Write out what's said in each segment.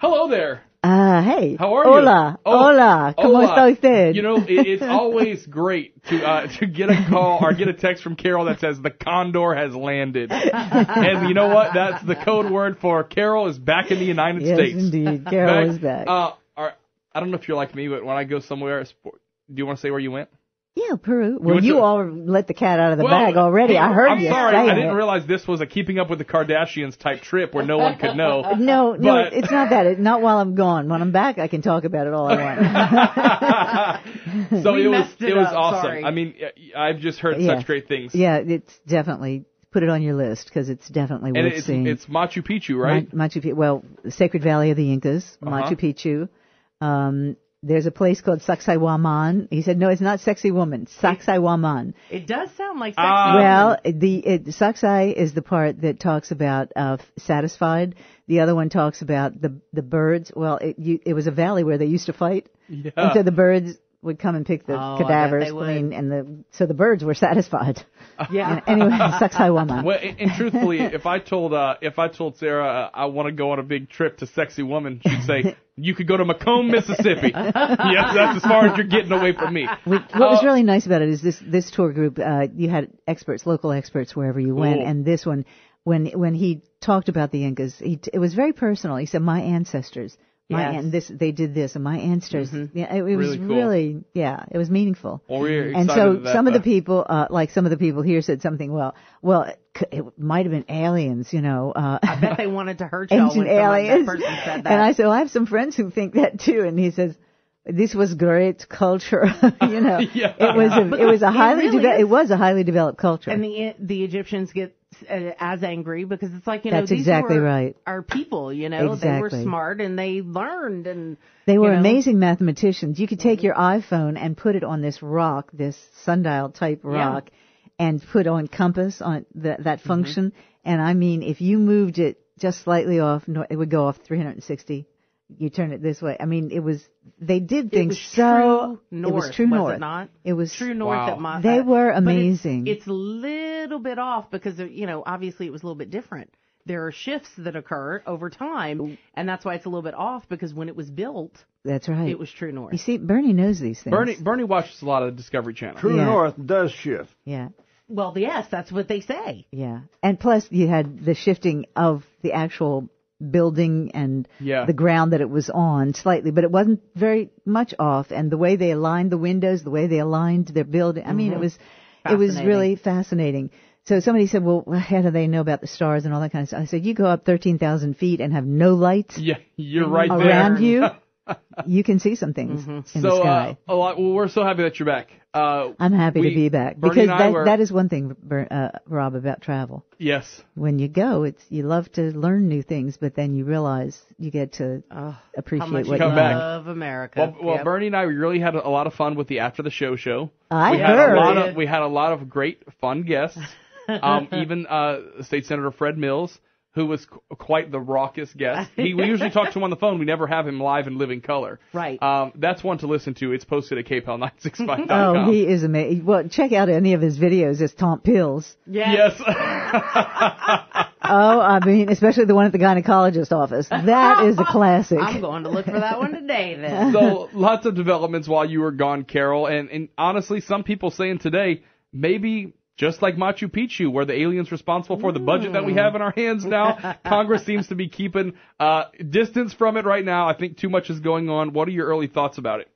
Hello there. Hey. How are you? Hola. ¿Cómo está usted? You know, it's always great to get a call or get a text from Carol that says the Condor has landed. And you know what? That's the code word for Carol is back in the United States. Yes, indeed. Carol is back. I don't know if you're like me, but when I go somewhere, do you want to say where you went? Yeah, Peru. Well, you all let the cat out of the bag already. I heard you. I'm sorry. I didn't realize this was a Keeping Up with the Kardashians type trip where no one could know. No, it's not that. Not while I'm gone. When I'm back, I can talk about it all I want. So it was awesome. Sorry. I mean, I've just heard such great things. Yeah, it's definitely, put it on your list because it's definitely worth seeing. It's Machu Picchu, right? Machu Picchu. Well, the Sacred Valley of the Incas, Machu Picchu. There's a place called Sacsayhuaman. He said, no, it's not sexy woman. Sacsayhuaman. It does sound like sexy Well, Sacsay is the part that talks about satisfied. The other one talks about the birds. Well, it was a valley where they used to fight. Yeah. And so the birds would come and pick the cadavers clean, so the birds were satisfied. Yeah. Anyway, Sacsayhuaman. Well, and truthfully, if I told Sarah I want to go on a big trip to Sexy Woman, she'd say, you could go to Macomb, Mississippi. Yes, that's as far as you're getting away from me. What was really nice about it is this tour group, you had local experts wherever you went, and this one, when he talked about the Incas, it was very personal. He said, my ancestors. They did this, and my ancestors. Mm-hmm. Yeah, it was really, it was meaningful. Well, we're and so some of the people, some of the people here said something. Well, it might have been aliens, you know. I bet they wanted to hurt y'all ancient when aliens. that person said that. And I said, well, I have some friends who think that too. And he says, this was great culture, you know. It was a highly developed culture. And the Egyptians get as angry because it's like, you know, that's these exactly were right. our people, you know. Exactly. They were smart and they learned and they were amazing mathematicians. You could take your iPhone and put it on this rock, this sundial type rock, and put on compass on that function. And I mean, if you moved it just slightly off, it would go off 360. You turn it this way. I mean, they did things so. It was true north. Was it not? It was true north. Wow. They were amazing. It's a little bit off because, you know, obviously it was a little bit different. There are shifts that occur over time, and that's why it's a little bit off because when it was built, that's right, it was true north. You see, Bernie knows these things. Bernie watches a lot of Discovery Channel. True north does shift. Yeah. Well, yes, that's what they say. Yeah, and plus you had the shifting of the actual building and the ground that it was on slightly, but it wasn't very much off. And the way they aligned the windows, the way they aligned their building, I mean, it was really fascinating. So somebody said, well, how do they know about the stars and all that kind of stuff? I said, you go up 13,000 feet and have no lights. Yeah, you're right around you. You can see some things in the sky. Well, we're so happy that you're back. I'm happy to be back because that is one thing, Rob, about travel. Yes. When you go, you love to learn new things, but then you realize you get to appreciate what you love America. Well, Bernie and I really had a lot of fun with the After the Show. I heard. We had a lot of great fun guests. Even State Senator Fred Mills, who was quite the raucous guest. We usually talk to him on the phone. We never have him live in living color. Right. That's one to listen to. It's posted at kpel965.com. Oh, he is amazing. Well, check out any of his videos. It's Tom Pills. Yes. I mean, especially the one at the gynecologist office. That is a classic. I'm going to look for that one today then. So lots of developments while you were gone, Carol. And honestly, some people saying today, maybe just like Machu Picchu, where the alien's responsible for the budget that we have in our hands now, Congress seems to be keeping distance from it right now. I think too much is going on. What are your early thoughts about it?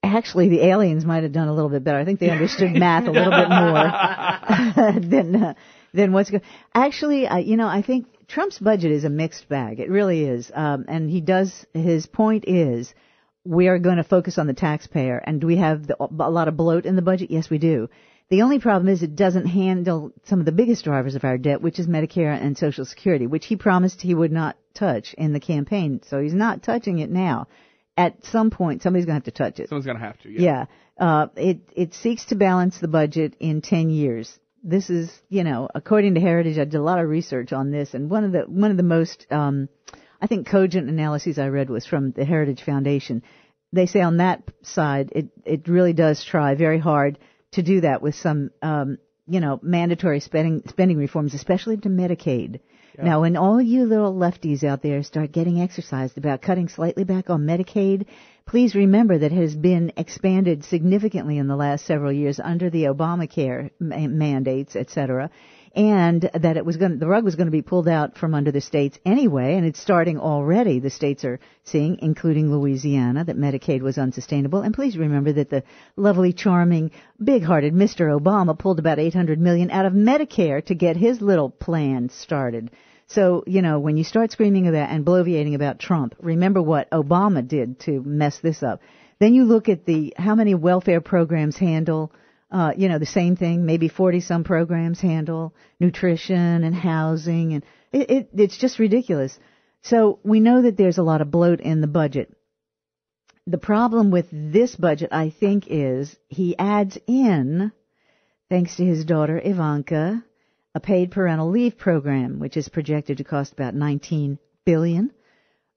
Actually, the aliens might have done a little bit better. I think they understood math a little bit more than what's going. Actually, I think Trump's budget is a mixed bag. It really is. And his point is, we are going to focus on the taxpayer. And do we have a lot of bloat in the budget? Yes, we do. The only problem is it doesn't handle some of the biggest drivers of our debt, which is Medicare and Social Security, which he promised he would not touch in the campaign. So he's not touching it now. At some point, somebody's going to have to touch it. Someone's going to have to, yeah. It seeks to balance the budget in 10 years. This is, according to Heritage, I did a lot of research on this, and one of the most, I think, cogent analyses I read was from the Heritage Foundation. They say on that side, it really does try very hard to do that with some, mandatory spending reforms, especially to Medicaid. Now, when all you little lefties out there start getting exercised about cutting slightly back on Medicaid, please remember that it has been expanded significantly in the last several years under the Obamacare mandates, et cetera, and that the rug was going to be pulled out from under the states anyway, and it's starting already. The states are seeing, including Louisiana, that Medicaid was unsustainable. And please remember that the lovely, charming, big-hearted Mr. Obama pulled about $800 million out of Medicare to get his little plan started. So, when you start screaming about and bloviating about Trump, remember what Obama did to mess this up. Then you look at how many welfare programs handle the same thing, maybe 40-some programs handle nutrition and housing, and it's just ridiculous. So we know that there's a lot of bloat in the budget. The problem with this budget, I think, is he adds in, thanks to his daughter Ivanka, a paid parental leave program, which is projected to cost about $19 billion.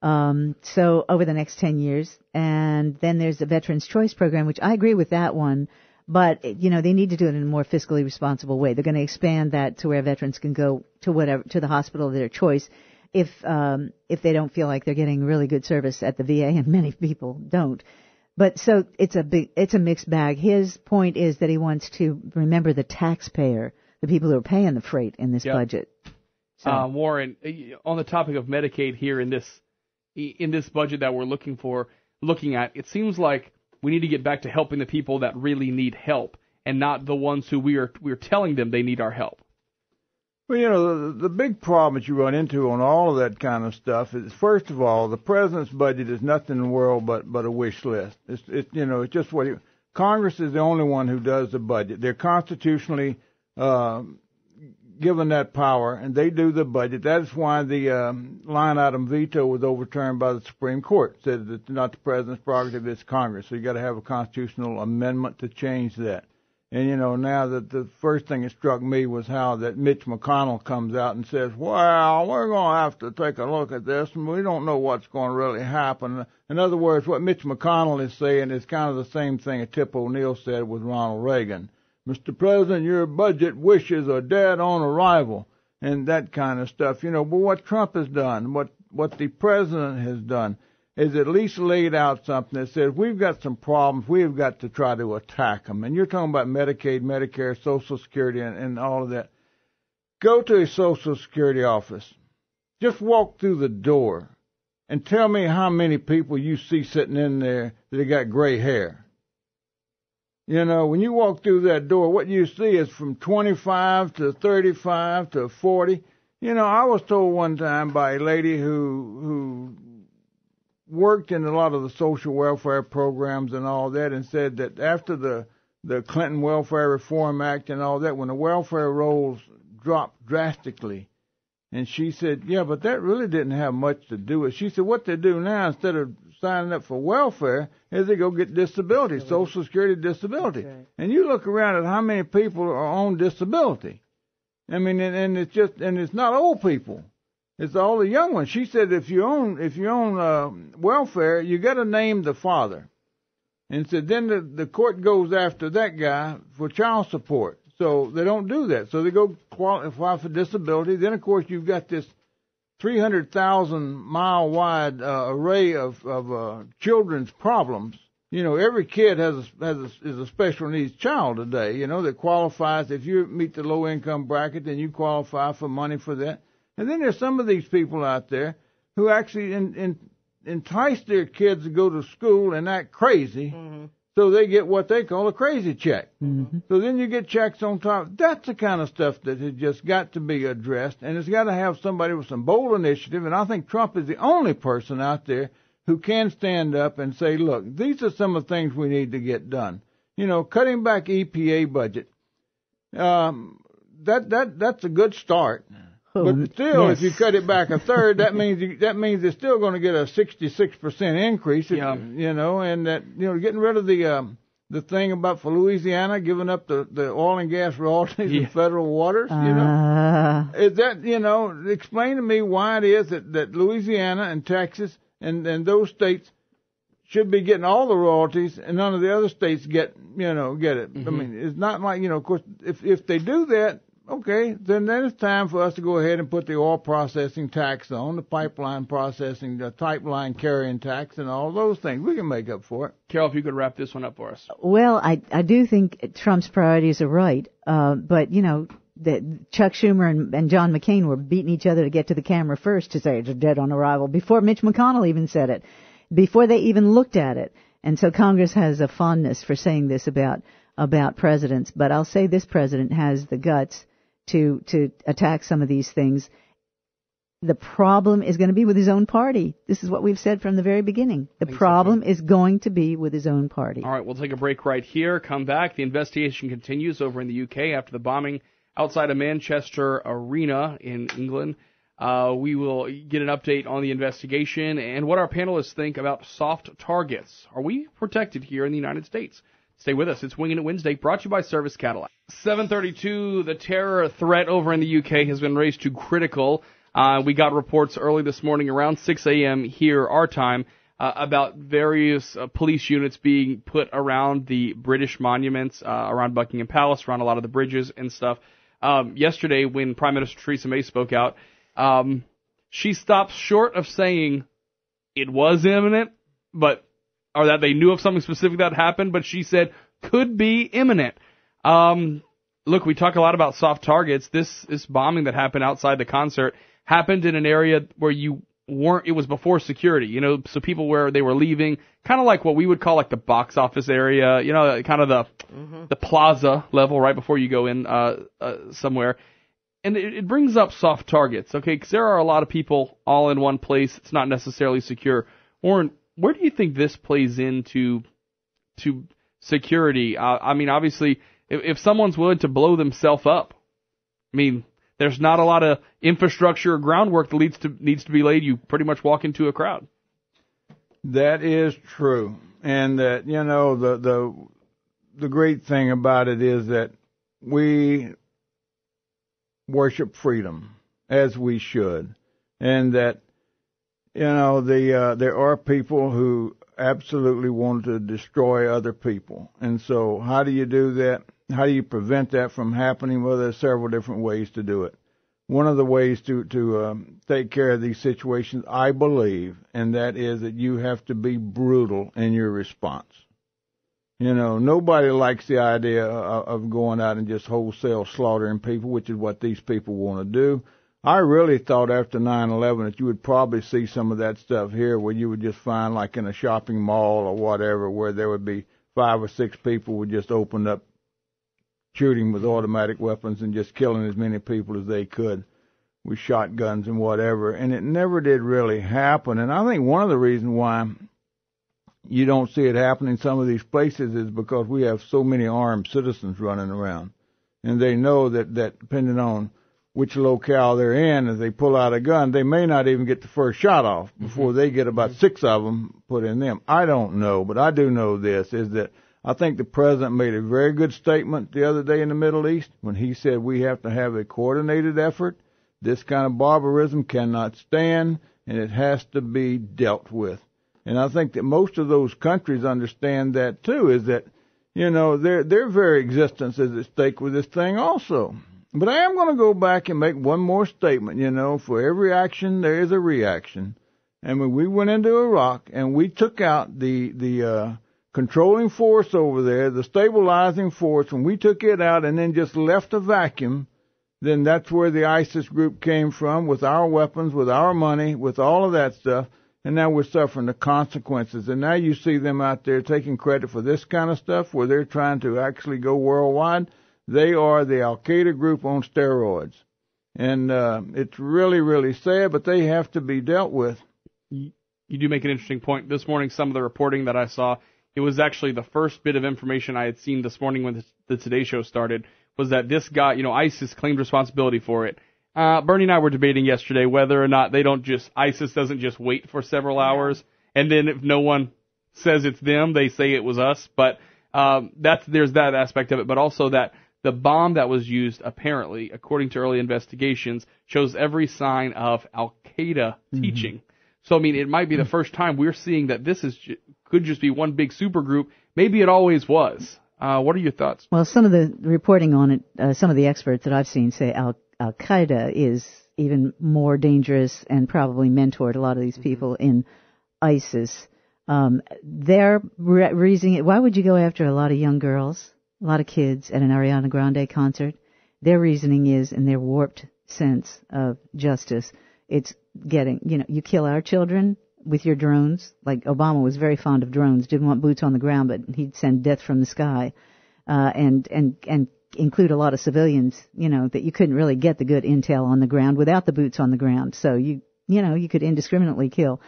So over the next 10 years. And then there's the Veterans Choice Program, which I agree with that one. But, they need to do it in a more fiscally responsible way. They're going to expand that to where veterans can go to the hospital of their choice if they don't feel like they're getting really good service at the VA, and many people don't. But so it's a mixed bag. His point is that he wants to remember the taxpayer, the people who are paying the freight in this budget. So. Warren, on the topic of Medicaid here in this budget that we're looking at, it seems like we need to get back to helping the people that really need help, and not the ones who we're telling them they need our help. Well, the big problem that you run into on all of that kind of stuff is, first of all, the president's budget is nothing in the world but a wish list. It's just what Congress is the only one who does the budget. They're constitutionally given that power, and they do the budget. That's why the line item veto was overturned by the Supreme Court. It said that it's not the president's prerogative, it's Congress. So you got to have a constitutional amendment to change that. And, now that the first thing that struck me was how that Mitch McConnell comes out and says, well, we're going to have to take a look at this, and we don't know what's going to really happen. In other words, what Mitch McConnell is saying is kind of the same thing that Tip O'Neill said with Ronald Reagan. Mr. President, your budget wishes are dead on arrival, and that kind of stuff. But what Trump has done, what the president has done, is at least laid out something that says we've got some problems, we've got to try to attack them. And you're talking about Medicaid, Medicare, Social Security, and all of that. Go to a Social Security office. Just walk through the door and tell me how many people you see sitting in there that have got gray hair. When you walk through that door, what you see is from 25 to 35 to 40. I was told one time by a lady who worked in a lot of the social welfare programs and all that, and said that after the Clinton Welfare Reform Act and all that, when the welfare rolls dropped drastically, and she said, yeah, but that really didn't have much to do with it. She said, what they do now, instead of signing up for welfare, is they go get disability, Social Security disability. Right. And you look around at how many people are on disability. I mean, and it's not old people. It's all the young ones. She said if you own welfare, you got to name the father. And said then the court goes after that guy for child support. So they don't do that. So they go qualify for disability. Then, of course, you've got this 300,000-mile-wide array of children's problems. Every kid is a special needs child today, that qualifies. If you meet the low-income bracket, then you qualify for money for that. And then there's some of these people out there who actually entice their kids to go to school and act crazy, so they get what they call a crazy check. Mm-hmm. So then you get checks on top. That's the kind of stuff that has just got to be addressed, and it's got to have somebody with some bold initiative. And I think Trump is the only person out there who can stand up and say, look, these are some of the things we need to get done. Cutting back EPA budget, that's a good start. But still, yes. If you cut it back a third, that means they're still going to get a 66% increase. Yeah. And that getting rid of the thing about for Louisiana giving up the oil and gas royalties in federal waters. Is that explain to me why it is that Louisiana and Texas and those states should be getting all the royalties and none of the other states get it. Mm-hmm. I mean, it's not like of course if they do that. Okay, then it's time for us to go ahead and put the oil processing tax on, the pipeline processing, the pipeline carrying tax, and all those things. We can make up for it. Carol, if you could wrap this one up for us. Well, I do think Trump's priorities are right, but Chuck Schumer and John McCain were beating each other to get to the camera first to say it's dead on arrival before Mitch McConnell even said it, before they even looked at it. And so Congress has a fondness for saying this about presidents, but I'll say this president has the guts to attack some of these things. The problem is going to be with his own party. This is what we've said from the very beginning. The problem is going to be with his own party. All right, we'll take a break right here. Come back. The investigation continues over in the UK after the bombing outside of Manchester Arena in England. We will get an update on the investigation and what our panelists think about soft targets. Are we protected here in the United States? Stay with us. It's Wingin' It Wednesday, brought to you by Service Cadillac. 7:32, the terror threat over in the UK has been raised to critical. We got reports early this morning around 6 a.m. here, our time, about various police units being put around the British monuments, around Buckingham Palace, around a lot of the bridges and stuff. Yesterday, when Prime Minister Theresa May spoke out, she stopped short of saying it was imminent, or that they knew of something specific that happened, but she said could be imminent. Look, we talk a lot about soft targets. This bombing that happened outside the concert happened in an area where it was before security, so people where they were leaving, kind of like what we would call like the box office area, kind of the plaza level right before you go in somewhere. And it brings up soft targets, okay, because there are a lot of people all in one place. It's not necessarily secure. Warren, where do you think this plays into security? I mean, obviously, if someone's willing to blow themselves up, I mean, there's not a lot of infrastructure or groundwork that needs to be laid. You pretty much walk into a crowd. That is true. And that, the great thing about it is that we worship freedom, as we should. And that, there are people who absolutely want to destroy other people. And so how do you do that? How do you prevent that from happening? Well, there's several different ways to do it. One of the ways to take care of these situations, I believe, and that is that you have to be brutal in your response. Nobody likes the idea of going out and just wholesale slaughtering people, which is what these people want to do. I really thought after 9/11 that you would probably see some of that stuff here, where you would just find, like in a shopping mall or whatever, where there would be 5 or 6 people would just open up shooting with automatic weapons and just killing as many people as they could with shotguns and whatever. And it never did really happen. And I think one of the reasons why you don't see it happen in some of these places is because we have so many armed citizens running around. And they know that depending on which locale they're in, if they pull out a gun, they may not even get the first shot off before they get about 6 of them put in them. I don't know, but I do know this, is that I think the president made a very good statement the other day in the Middle East when he said we have to have a coordinated effort. This kind of barbarism cannot stand, and it has to be dealt with. And I think that most of those countries understand that too, is that, their very existence is at stake with this thing also. But I am going to go back and make one more statement. For every action, there is a reaction. And when we went into Iraq and we took out the controlling force over there, the stabilizing force, when we took it out and then just left a vacuum, then that's where the ISIS group came from, with our weapons, with our money, with all of that stuff. And now we're suffering the consequences. And now you see them out there taking credit for this kind of stuff, where they're trying to actually go worldwide. They are the Al-Qaeda group on steroids. And it's really, really sad, but they have to be dealt with. You do make an interesting point. This morning, some of the reporting that I saw, it was actually the first bit of information I had seen this morning when the Today Show started, was that this guy, ISIS claimed responsibility for it. Bernie and I were debating yesterday whether or not ISIS doesn't just wait for several hours, and then if no one says it's them, they say it was us. But there's that aspect of it, but also that the bomb that was used, apparently, according to early investigations, shows every sign of Al-Qaeda teaching. So, I mean, it might be the first time we're seeing that this could just be one big supergroup. Maybe it always was. What are your thoughts? Well, some of the reporting on it, some of the experts that I've seen say Al-Qaeda is even more dangerous and probably mentored a lot of these people in ISIS. They're reasoning it. Why would you go after a lot of young girls, a lot of kids at an Ariana Grande concert? Their reasoning is, in their warped sense of justice, it's getting, you kill our children with your drones. Like Obama was very fond of drones, didn't want boots on the ground, but he'd send death from the sky, and include a lot of civilians, that you couldn't really get the good intel on the ground without the boots on the ground. So you could indiscriminately kill.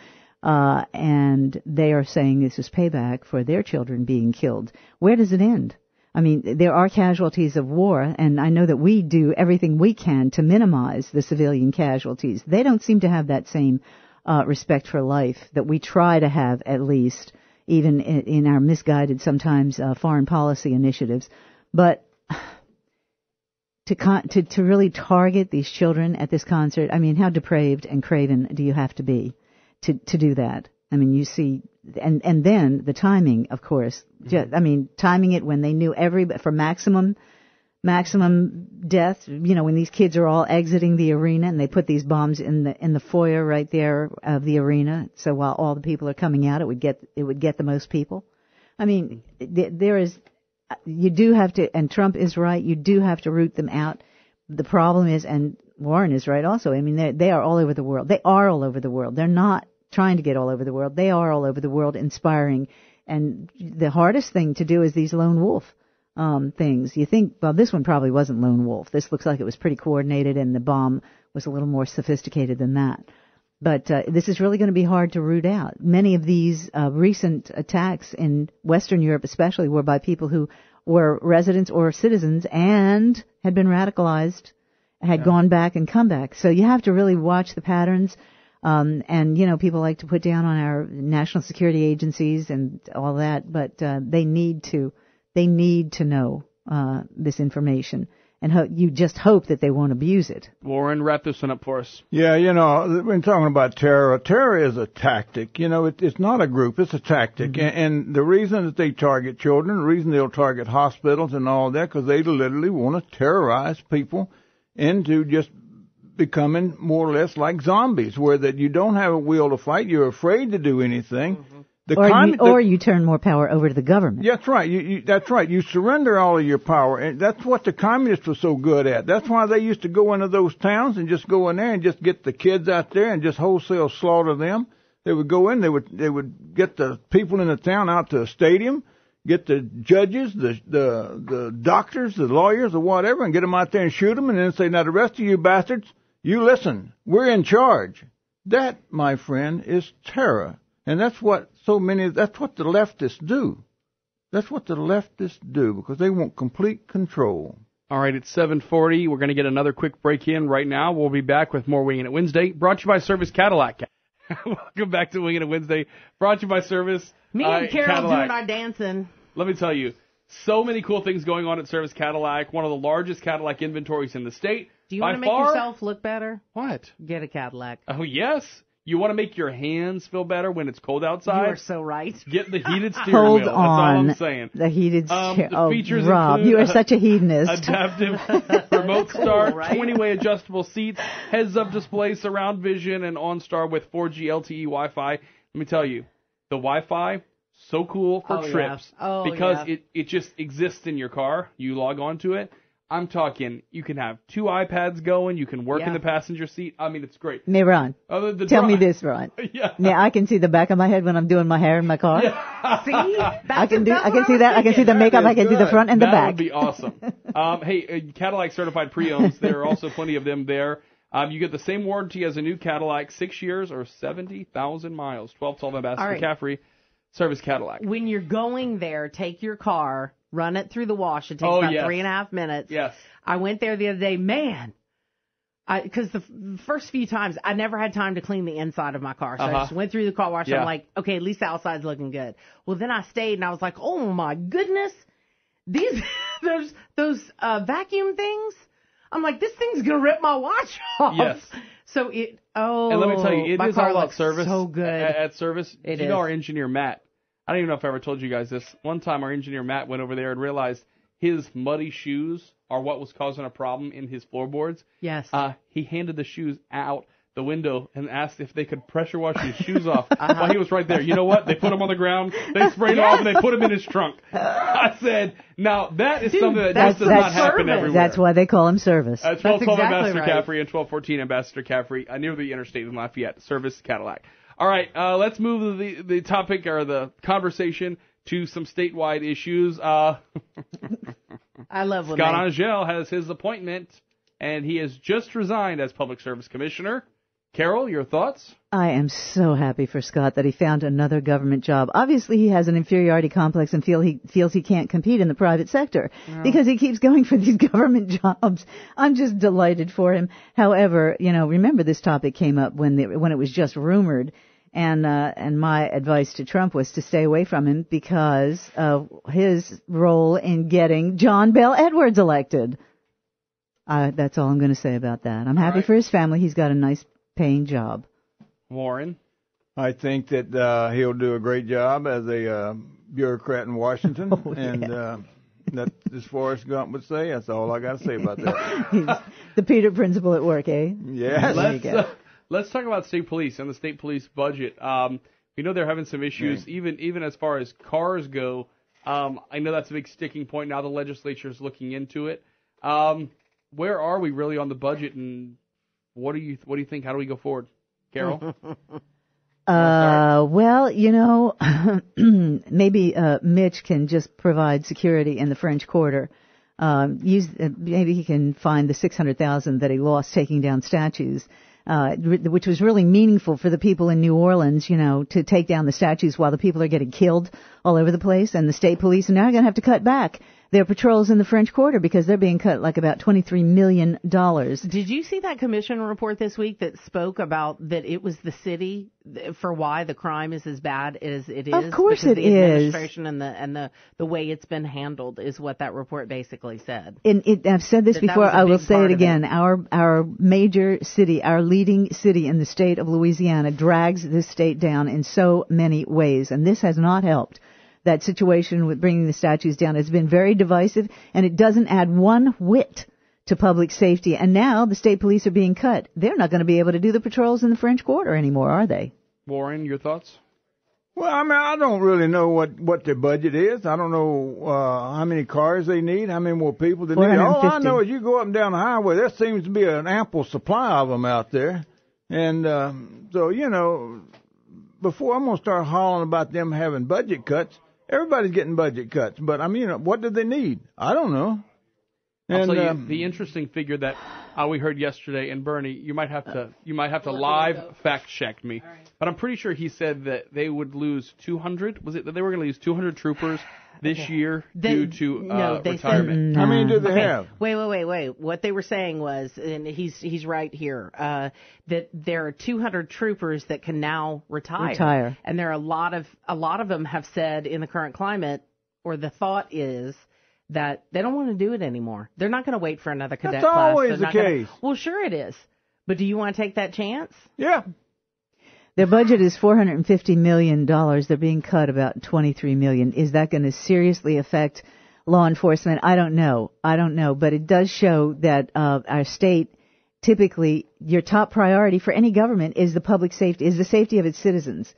And they are saying this is payback for their children being killed. Where does it end? I mean, there are casualties of war, and I know that we do everything we can to minimize the civilian casualties. They don't seem to have that same respect for life that we try to have, at least, even in our misguided, sometimes foreign policy initiatives. But to really target these children at this concert, I mean, how depraved and craven do you have to be to do that? I mean, you see, and then the timing, of course. Timing it when they knew for maximum death. When these kids are all exiting the arena, and they put these bombs in the foyer right there of the arena. So while all the people are coming out, it would get the most people. I mean, you do have to, and Trump is right. You do have to root them out. The problem is, and Warren is right also. I mean, they are all over the world. They are all over the world. They're not trying to get all over the world. They are all over the world, inspiring. And the hardest thing to do is these lone wolf things. You think, well, this one probably wasn't lone wolf. This looks like it was pretty coordinated, and the bomb was a little more sophisticated than that. But this is really going to be hard to root out. Many of these recent attacks in Western Europe especially were by people who were residents or citizens and had been radicalized, had gone back and come back. So you have to really watch the patterns. And people like to put down on our national security agencies and all that, but they need to know this information, and you just hope that they won't abuse it. Warren, wrap this one up for us. Yeah, we're talking about terror. Terror is a tactic. It's not a group; it's a tactic. Mm-hmm. And the reason that they target children, the reason they'll target hospitals and all that, because they literally want to terrorize people into just becoming more or less like zombies, where that you don't have a will to fight, you're afraid to do anything. Mm-hmm. Or you turn more power over to the government. That's right. That's right. You surrender all of your power, and that's what the communists were so good at. That's why they used to go into those towns and just go in there and just get the kids out there and just wholesale slaughter them. They would go in, they would get the people in the town out to a stadium, get the judges, the doctors, the lawyers, or whatever, and get them out there and shoot them, and then say, now the rest of you bastards, you listen, we're in charge. That, my friend, is terror. And that's what the leftists do. That's what the leftists do, because they want complete control. All right, it's 7:40. We're going to get another quick break in right now. We'll be back with more Wingin' It Wednesday, brought to you by Service Cadillac. Welcome back to Wingin' It Wednesday, brought to you by Service Me and Carol Cadillac. doing our dancing. Let me tell you, so many cool things going on at Service Cadillac, one of the largest Cadillac inventories in the state. Do you want to make yourself look better? What? Get a Cadillac. Oh, yes. You want to make your hands feel better when it's cold outside? You are so right. Get the heated steering wheel. That's all I'm saying. The heated steering wheel. Features Rob, include, you are such a hedonist. Adaptive remote start, right? 20-way adjustable seats, heads-up display, surround vision, and OnStar with 4G LTE Wi-Fi. Let me tell you, the Wi-Fi, so cool for trips. Yeah. Oh, because yeah. it just exists in your car. You log on to it. I'm talking, you can have 2 iPads going, you can work in the passenger seat. I mean, it's great. Hey, Ron, tell me this, Ron. Yeah. Yeah, I can see the back of my head when I'm doing my hair in my car. Yeah. See? I can see that. I can see the makeup. I can see the front and the back. That would be awesome. Hey, Cadillac certified pre-owns. There are also plenty of them there. You get the same warranty as a new Cadillac, 6 years or 70,000 miles. 1212 Ambassador McCaffrey, Service Cadillac. When you're going there, take your car, run it through the wash. It takes about 3.5 minutes. Yes. I went there the other day. Man, because the first few times, I never had time to clean the inside of my car. So I just went through the car wash. I'm like, okay, at least the outside's looking good. Well, then I stayed, and I was like, oh, my goodness. Those vacuum things, I'm like, this thing's going to rip my watch off. Yes. So and let me tell you, it is all about service. So good. At Service, It you is. know our engineer, Matt. I don't even know if I ever told you guys this. One time our engineer Matt went over there and realized his muddy shoes are what was causing a problem in his floorboards. Yes. He handed the shoes out the window and asked if they could pressure wash his shoes off while he was right there. You know what? They put them on the ground, they sprayed them off, and they put them in his trunk. I said, now that is something that just does not happen everywhere. That's why they call him service. That's 1212 exactly Ambassador right. Caffrey and 1214 Ambassador Caffrey near the interstate in Lafayette. Service Cadillac. All right, let's move the topic or the conversation to some statewide issues. I love when Scott Angelle has his appointment, and he has just resigned as Public Service Commissioner. Carol, your thoughts? I am so happy for Scott that he found another government job. Obviously, he has an inferiority complex and feels he can't compete in the private sector because he keeps going for these government jobs. I'm just delighted for him. However, remember this topic came up when it was just rumored, and my advice to Trump was to stay away from him because of his role in getting John Bel Edwards elected. That's all I'm going to say about that. I'm happy for his family. He's got a nice paying job. Warren? I think that he'll do a great job as a bureaucrat in Washington. That, as Forrest Gump would say, that's all I got to say about that. He's the Peter principle at work, eh? Yes. Let's talk about state police and the state police budget. We know they're having some issues, even as far as cars go. I know that's a big sticking point. Now the legislature is looking into it. Where are we really on the budget, and what do you think? How do we go forward, Carol? Well, maybe Mitch can just provide security in the French Quarter. Maybe he can find the $600,000 that he lost taking down statues, which was really meaningful for the people in New Orleans, to take down the statues while the people are getting killed all over the place, and the state police are now going to have to cut back their patrols in the French Quarter because they're being cut like about $23 million. Did you see that commission report this week that spoke about that it was the city for why the crime is as bad as it is? Of course it the is. Administration and the way it's been handled is what that report basically said. I've said this before. I will say it again. Our major city, our leading city in the state of Louisiana drags this state down in so many ways, and this has not helped. That situation with bringing the statues down has been very divisive, and it doesn't add one whit to public safety. And now the state police are being cut. They're not going to be able to do the patrols in the French Quarter anymore, are they? Warren, your thoughts? Well, I don't really know what their budget is. I don't know how many cars they need, how many more people they need. All I know is you go up and down the highway, there seems to be an ample supply of them out there. And so, before I'm going to start hollering about them having budget cuts, everybody's getting budget cuts, but what do they need? I don't know. And I'll tell you, the interesting figure that we heard yesterday, and Bernie, you might have to live fact check me, but I'm pretty sure he said that they would lose 200. Was it that they were going to lose 200 troopers this year due to retirement? How many do they have? Wait. What they were saying was, and he's right here, that there are 200 troopers that can now retire. And there are a lot of them have said in the current climate, or the thought is that they don't want to do it anymore. They're not going to wait for another cadet class. That's always the case. Well, sure it is. But do you want to take that chance? Yeah. Their budget is $450 million. They're being cut about $23 million. Is that going to seriously affect law enforcement? I don't know. But it does show that our state, typically, your top priority for any government is the public safety, is the safety of its citizens.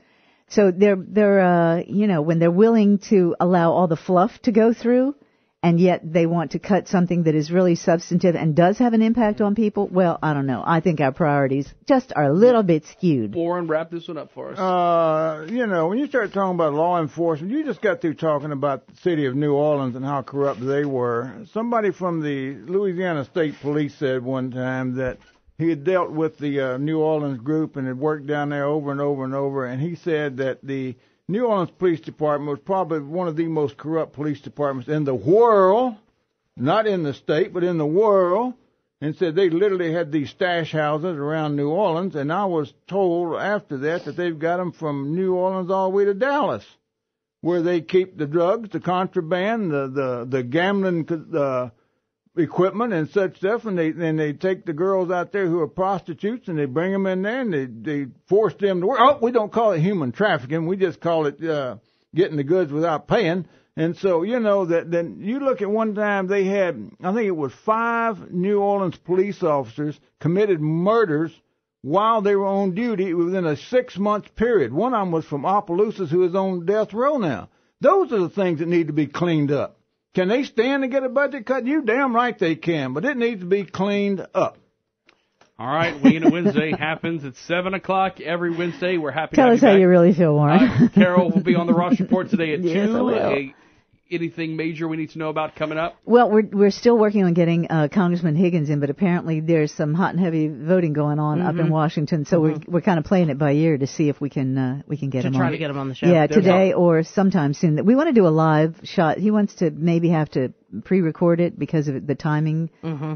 So they're when they're willing to allow all the fluff to go through, and yet they want to cut something that is really substantive and does have an impact on people, well, I don't know. I think our priorities just are a little bit skewed. Warren, wrap this one up for us. When you start talking about law enforcement, you just got through talking about the city of New Orleans and how corrupt they were. Somebody from the Louisiana State Police said one time that he had dealt with the New Orleans group and had worked down there over and over and over, and he said that the New Orleans Police Department was probably one of the most corrupt police departments in the world, not in the state, but in the world, and said they literally had these stash houses around New Orleans, and I was told after that they've got them from New Orleans all the way to Dallas, where they keep the drugs, the contraband, the gambling equipment and such stuff, and they take the girls out there who are prostitutes and they bring them in there and they force them to work. Oh, we don't call it human trafficking. We just call it getting the goods without paying. And so, you know, that then you look at one time they had, I think it was 5 New Orleans police officers committed murders while they were on duty within a 6-month period. One of them was from Opelousas, who is on death row now. Those are the things that need to be cleaned up. Can they stand to get a budget cut? You damn right they can, but it needs to be cleaned up. All right, Wingin' Wednesday happens at 7 o'clock every Wednesday. We're happy to Tell have us you how back. you really feel, Warren. Carol will be on the Ross Report today at 2. Yes, I will. Anything major we need to know about coming up? Well, we're still working on getting Congressman Higgins in, but apparently there's some hot and heavy voting going on up in Washington, so we're kind of playing it by ear to see if we can get him on. Try to get him on the show. Yeah, today or sometime soon. We want to do a live shot. He wants to maybe have to pre-record it because of the timing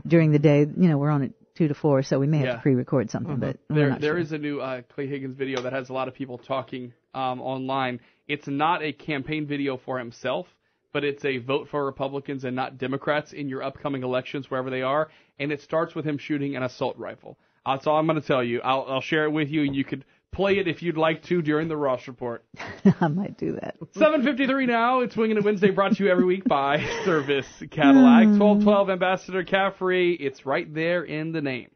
during the day. You know, we're on at 2 to 4, so we may have to pre-record something. But there is a new Clay Higgins video that has a lot of people talking online. It's not a campaign video for himself, but it's a vote for Republicans and not Democrats in your upcoming elections, wherever they are. And it starts with him shooting an assault rifle. That's all I'm going to tell you. I'll share it with you, and you could play it if you'd like to during the Ross Report. I might do that. 7:53 now. It's Wingin' It Wednesday, brought to you every week by Service Cadillac. 1212 Ambassador Caffrey. It's right there in the name.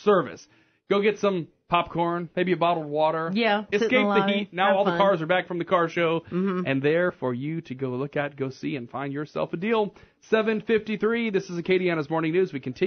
Service. Go get some popcorn, maybe a bottle of water. Yeah. Escape the heat. Now all the cars are back from the car show. And there for you to go look at, go see, and find yourself a deal. 7:53. This is Acadiana's Morning News. We continue.